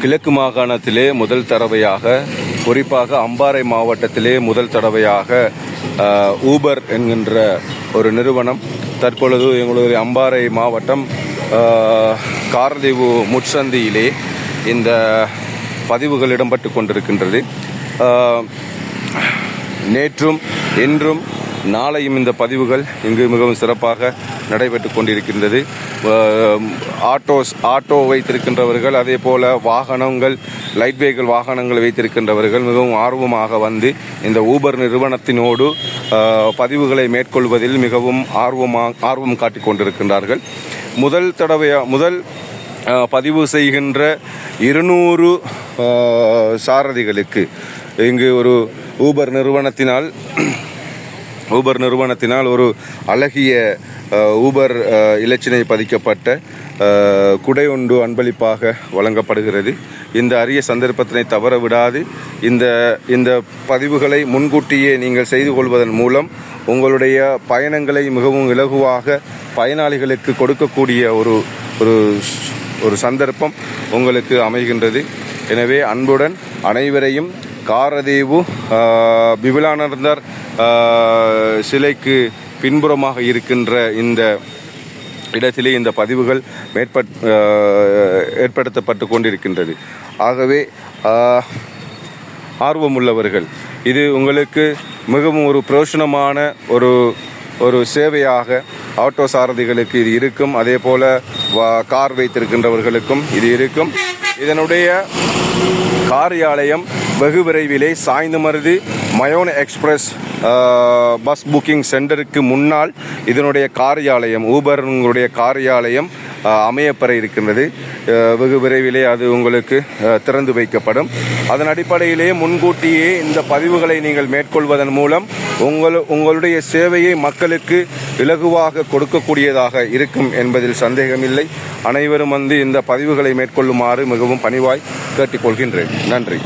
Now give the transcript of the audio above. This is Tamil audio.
கிழக்கு மாகாணத்திலே முதல் தடவையாக, குறிப்பாக அம்பாறை மாவட்டத்திலே முதல் தடவையாக ஊபர் என்கின்ற ஒரு நிறுவனம் தற்பொழுது எங்களுடைய அம்பாறை மாவட்டம் காரதீவு முட்சந்தியிலே இந்த பதிவுகள் இடம்பெற்று கொண்டிருக்கின்றது. நேற்றும் இன்றும் நாளையும் இந்த பதிவுகள் இங்கு மிகவும் சிறப்பாக நடைபெற்று கொண்டிருக்கின்றது. ஆட்டோ வைத்திருக்கின்றவர்கள், அதே போல வாகனங்கள், லைட் வெஹிக்கிள் வாகனங்கள் வைத்திருக்கின்றவர்கள் மிகவும் ஆர்வமாக வந்து இந்த ஊபர் நிறுவனத்தினோடு பதிவுகளை மேற்கொள்வதில் மிகவும் ஆர்வம் காட்டிக் கொண்டிருக்கின்றார்கள். முதல் பதிவு செய்கின்ற 200 சாரதிகளுக்கு இங்கு ஒரு ஊபர் நிறுவனத்தினால் ஒரு அழகிய ஊபர் இலச்சினை பதிக்கப்பட்ட குடை ஒன்று அன்பளிப்பாக வழங்கப்படுகிறது. இந்த அரிய சந்தர்ப்பத்தினை தவற விடாது இந்த பதிவுகளை முன்கூட்டியே நீங்கள் செய்து கொள்வதன் மூலம் உங்களுடைய பயணங்களை மிகவும் இலகுவாக பயனாளிகளுக்கு கொடுக்கக்கூடிய ஒரு சந்தர்ப்பம் உங்களுக்கு அமைகின்றது. எனவே அன்புடன் அனைவரையும் காரதீவு விபுலானந்தர் சிலைக்கு பின்புறமாக இருக்கின்ற இந்த இடத்திலே இந்த பதிவுகள் ஏற்படுத்தப்பட்டு கொண்டிருக்கின்றது. ஆகவே ஆர்வமுள்ளவர்கள், இது உங்களுக்கு மிகவும் ஒரு பிரயோஜனமான ஒரு சேவையாக ஆட்டோ சாரதிகளுக்கு இது இருக்கும். அதே போல கார் வைத்திருக்கின்றவர்களுக்கும் இது இருக்கும். இதனுடைய காரியாலயம் வெகு விரைவிலே சாய்ந்தமருது மயோன் எக்ஸ்பிரஸ் பஸ் புக்கிங் சென்டருக்கு முன்னால் இதனுடைய காரியாலயம், ஊபருடைய காரியாலயம் அமையப்பெற இருக்கின்றது. வெகு விரைவிலே அது உங்களுக்கு திறந்து வைக்கப்படும். அதன் அடிப்படையிலே முன்கூட்டியே இந்த பதிவுகளை நீங்கள் மேற்கொள்வதன் மூலம் உங்களுடைய சேவையை மக்களுக்கு இலகுவாக கொடுக்கக்கூடியதாக இருக்கும் என்பதில் சந்தேகமில்லை. அனைவரும் வந்து இந்த பதிவுகளை மேற்கொள்ளுமாறு மிகவும் பணிவாய் கேட்டுக்கொள்கின்றேன். நன்றி.